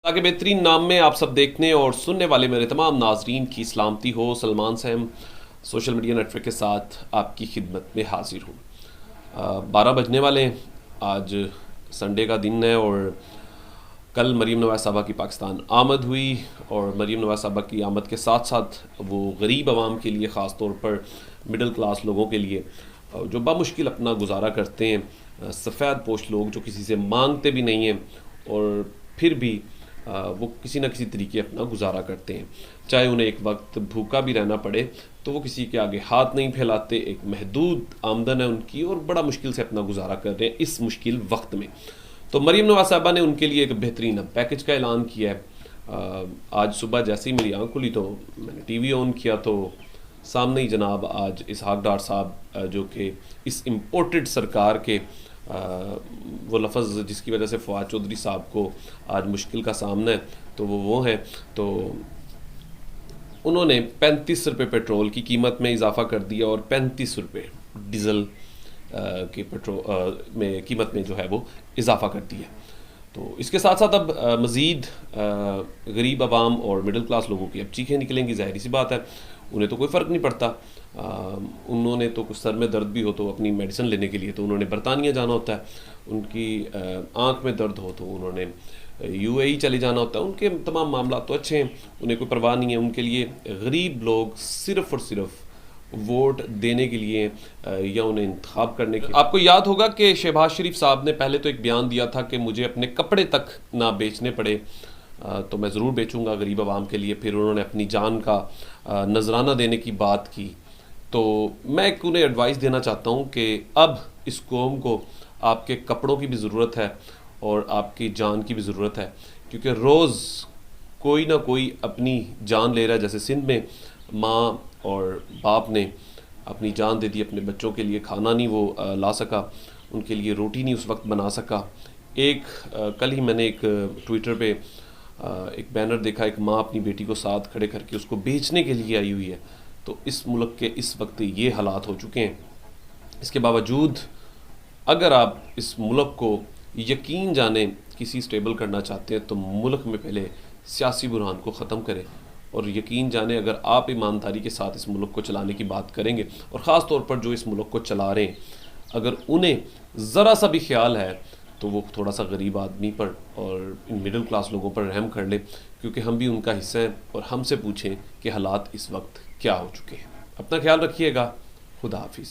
आगे बेहतरीन नाम में आप सब देखने और सुनने वाले मेरे तमाम नाजरीन की सलामती हो। Salman Sam social media network के साथ आपकी खिदमत में हाजिर हूँ। 12 बजने वाले हैं। आज संडे का दिन है और कल मरीम नवाज़ साहबा की पाकिस्तान आमद हुई और मरीम नवाज़ साहबा की आमद के साथ साथ वो गरीब आवाम के लिए, ख़ास तौर पर मिडिल क्लास लोगों के लिए जो बामुश्किल अपना गुजारा करते हैं, सफ़ेद पोश लोग जो किसी से मांगते भी नहीं हैं और फिर भी वो किसी न किसी तरीके अपना गुजारा करते हैं, चाहे उन्हें एक वक्त भूखा भी रहना पड़े तो वो किसी के आगे हाथ नहीं फैलाते। एक महदूद आमदन है उनकी और बड़ा मुश्किल से अपना गुजारा कर रहे हैं इस मुश्किल वक्त में। तो मरीम नवाज़ साहबा ने उनके लिए एक बेहतरीन पैकेज का ऐलान किया है। आज सुबह जैसे ही मेरी आँख खुली तो मैंने टीवी ऑन किया तो सामने ही जनाब आज इसहाक डार साहब जो कि इस इम्पोर्टेड सरकार के वो लफ्ज़ जिसकी वजह से फवाद चौधरी साहब को आज मुश्किल का सामना है तो वो हैं। तो उन्होंने 35 रुपये पेट्रोल की कीमत में इजाफा कर दिया और 35 रुपये डीज़ल के पेट्रोल में कीमत में जो है वो इजाफा कर दिया। तो इसके साथ साथ अब मज़ीद गरीब आवाम और मिडिल क्लास लोगों की अब चीखें निकलेंगी, ज़ाहिर सी बात है। उन्हें तो कोई फ़र्क नहीं पड़ता। उन्होंने तो कुछ सर में दर्द भी हो तो अपनी मेडिसिन लेने के लिए तो उन्होंने बरतानिया जाना होता है, उनकी आँख में दर्द हो तो उन्होंने यूएई चले जाना होता है। उनके तमाम मामला तो अच्छे हैं, उन्हें कोई परवाह नहीं है। उनके लिए गरीब लोग सिर्फ़ और सिर्फ वोट देने के लिए या उन्हें इंतखाब करने के। आपको याद होगा कि शहबाज शरीफ साहब ने पहले तो एक बयान दिया था कि मुझे अपने कपड़े तक ना बेचने पड़े तो मैं ज़रूर बेचूंगा गरीब आवाम के लिए। फिर उन्होंने अपनी जान का नजराना देने की बात की। तो मैं एक उन्हें एडवाइस देना चाहता हूँ कि अब इस कौम को आपके कपड़ों की भी ज़रूरत है और आपकी जान की भी ज़रूरत है, क्योंकि रोज़ कोई ना कोई अपनी जान ले रहा है। जैसे सिंध में माँ और बाप ने अपनी जान दे दी अपने बच्चों के लिए, खाना नहीं वो ला सका, उनके लिए रोटी नहीं उस वक्त बना सका। एक कल ही मैंने एक ट्विटर पे एक बैनर देखा, एक माँ अपनी बेटी को साथ खड़े करके उसको बेचने के लिए आई हुई है। तो इस मुल्क के इस वक्त ये हालात हो चुके हैं। इसके बावजूद अगर आप इस मुल्क को यकीन जाने किसी स्टेबल करना चाहते हैं तो मुल्क में पहले सियासी बुरहान को ख़त्म करें और यकीन जाने अगर आप ईमानदारी के साथ इस मुल्क को चलाने की बात करेंगे और ख़ास तौर पर जो इस मुल्क को चला रहे हैं अगर उन्हें ज़रा सा भी ख्याल है तो वो थोड़ा सा गरीब आदमी पर और इन मिडिल क्लास लोगों पर रहम कर ले, क्योंकि हम भी उनका हिस्सा हैं और हमसे पूछें कि हालात इस वक्त क्या हो चुके हैं। अपना ख्याल रखिएगा। खुदा हाफिज़।